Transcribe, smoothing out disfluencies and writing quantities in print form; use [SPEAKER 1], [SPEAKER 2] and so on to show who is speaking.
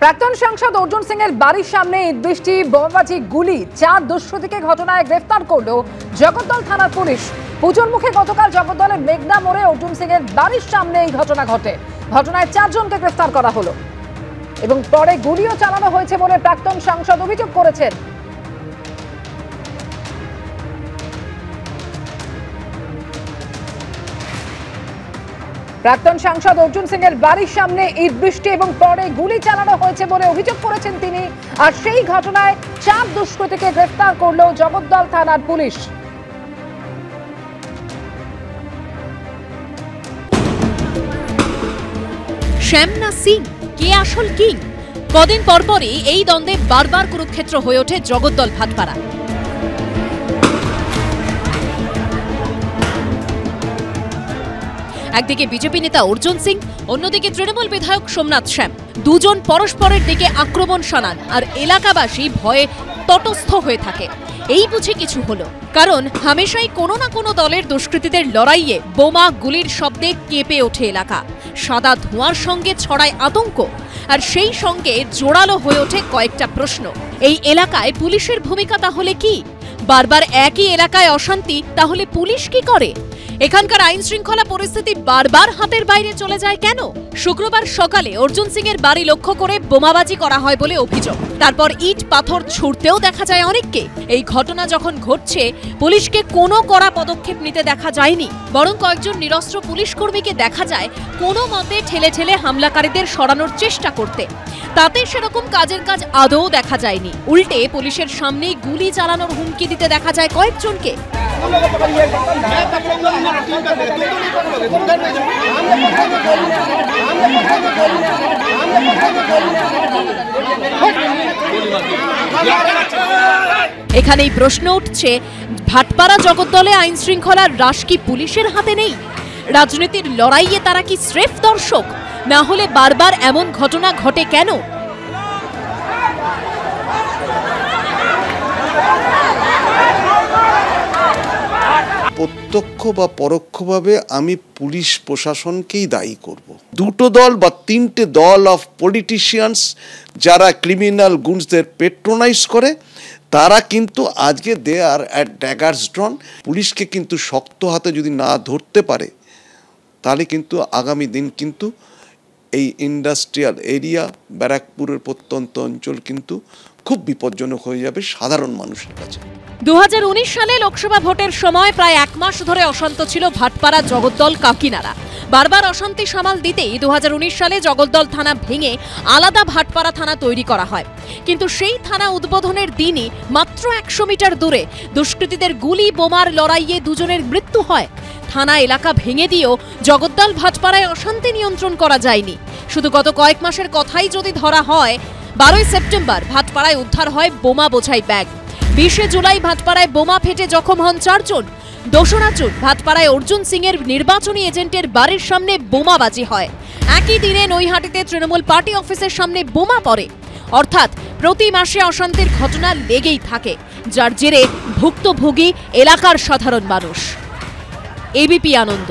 [SPEAKER 1] প্রাক্তন সাংসদ অর্জুন সিং এর বাড়ির সামনে বৃষ্টি বোমাবাজি গুলি 4 দুষ্কৃতীকে ঘটনায় গ্রেফতার করল জগদ্দল থানার পুলিশ। পুজোর মুখে গতকাল জগদ্দলের মেঘনা মোড়ে অর্জুন সিং এর বাড়ির সামনে এই ঘটনা ঘটে। ঘটনায় 4 জনকে গ্রেফতার করা হলো এবং পরে গুলিও চালানো হয়েছে বলে প্রাক্তন সাংসদ অভিযোগ করেছেন। প্রাক্তন সাংসদ অর্জুন সিং এর বাড়ির সামনে ইট বৃষ্টি এবং পরে গুলি চালানো হয়েছে বলে অভিযোগ করেছেন তিনি। আর সেই ঘটনায় 4 দুষ্কৃতীকে গ্রেফতার করল জগদ্দল থানার পুলিশ।
[SPEAKER 2] শ্যাম না সিং, কে আসল কিং? কদিন পরপরই এই দ্বন্দ্বে বারবার কুরুক্ষেত্র হয়ে ওঠে জগদ্দল ভাটপাড়া। একদিকে বিজেপি নেতা অর্জুন সিং, অন্যদিকে তৃণমূল বিধায়ক সোমনাথ শ্যাম, দুজন পরস্পরের দিকে আক্রমণ শানান আর এলাকাবাসী ভয়ে তটস্থ হয়ে থাকে। এই বুঝে কিছু হলো, কারণ হামেশাই কোনো না কোনো দলের দুষ্কৃতীদের লড়াইয়ে বোমা গুলির শব্দে কেঁপে ওঠে এলাকা। সাদা ধোঁয়ার সঙ্গে ছড়ায় আতঙ্ক, আর সেই সঙ্গে জোরালো হয়ে ওঠে কয়েকটা প্রশ্ন। এই এলাকায় পুলিশের ভূমিকা তাহলে কি? বারবার একই এলাকায় অশান্তি, তাহলে পুলিশ কি করে? এখানকার আইন শৃঙ্খলা পরিস্থিতি বারবার হাতের বাইরে চলে যায় কেন? শুক্রবার সকালে অর্জুন সিং এর বাড়ি লক্ষ্য করে বোমাবাজি করা হয় বলে অভিযোগ। তারপর ইট পাথর ছুড়তেও দেখা যায় অনেককে। এই ঘটনা যখন ঘটছে, পুলিশকে কোনো কড়া পদক্ষেপ নিতে দেখা যায়নি, বরং কয়েকজন নিরস্ত্র পুলিশ কর্মীকে দেখা যায় কোনো মতে ঠেলে ঠেলে হামলাকারীদের সরানোর চেষ্টা করতে। তাতে সেরকম কাজের কাজ আদৌ দেখা যায়নি, উল্টে পুলিশের সামনেই গুলি চালানোর হুমকি দিতে দেখা যায় কয়েকজনকে। এখানেই প্রশ্ন উঠছে, ভাটপাড়া জগদ্দলে আইন শৃঙ্খলার হ্রাস কি পুলিশের হাতে নেই? রাজনীতির লড়াইয়ে তারা কি স্রেফ দর্শক? না হলে বারবার এমন ঘটনা ঘটে কেন?
[SPEAKER 3] প্রত্যক্ষ বা পরোক্ষভাবে আমি পুলিশ প্রশাসনকেই দায়ী করব। দুটো দল বা তিনটে দল অফ পলিটিশিয়ানস যারা ক্রিমিনাল গুন্সদের পেট্রোনাইজ করে, তারা কিন্তু আজকে দে আর অ্যাট ড্যাগার্স ড্রন। পুলিশকে কিন্তু শক্ত হাতে যদি না ধরতে পারে, তাহলে কিন্তু আগামী দিন কিন্তু এই ইন্ডাস্ট্রিয়াল এরিয়া, ব্যারাকপুরের প্রত্যন্ত অঞ্চল কিন্তু খুব বিপজ্জনক হয়ে যাবে সাধারণ মানুষের কাছে।
[SPEAKER 2] 2019 সালে লোকসভা ভোটের সময় প্রায় 1 মাস ধরে অশান্ত ছিল ভাটপাড়া জগদ্দল কাকিনাড়া। বারবার অশান্তি সামাল দিতেই 2019 সালে জগদ্দল থানা ভেঙে আলাদা ভাটপাড়া থানা তৈরি করা হয়। কিন্তু সেই থানা উদ্বোধনের দিনই মাত্র 100 মিটার দূরে দুষ্কৃতীদের গুলি বোমার লড়াইয়ে দুজনের মৃত্যু হয়। থানা এলাকা ভেঙে দিয়েও জগদ্দল ভাটপাড়ায় অশান্তি নিয়ন্ত্রণ করা যায়নি। শুধু গত কয়েক মাসের কথাই যদি ধরা হয়, 12 সেপ্টেম্বর ভাটপাড়ায় উদ্ধার হয় বোমা বোঝাই ব্যাগ। 20 জুলাই ভাটপাড়ায় বোমা ফেটে জখম হন 4 জন। 2রা জুন ভাটপাড়ায় অর্জুন সিং এর নির্বাচনী এজেন্টের বাড়ির সামনে বোমাবাজি হয়। একই দিনে নৈহাটিতে তৃণমূল পার্টি অফিসের সামনে বোমা পড়ে। অর্থাৎ প্রতি মাসে অশান্তির ঘটনা লেগেই থাকে, যার জেরে ভুক্তভোগী এলাকার সাধারণ মানুষ। এবিপি আনন্দ।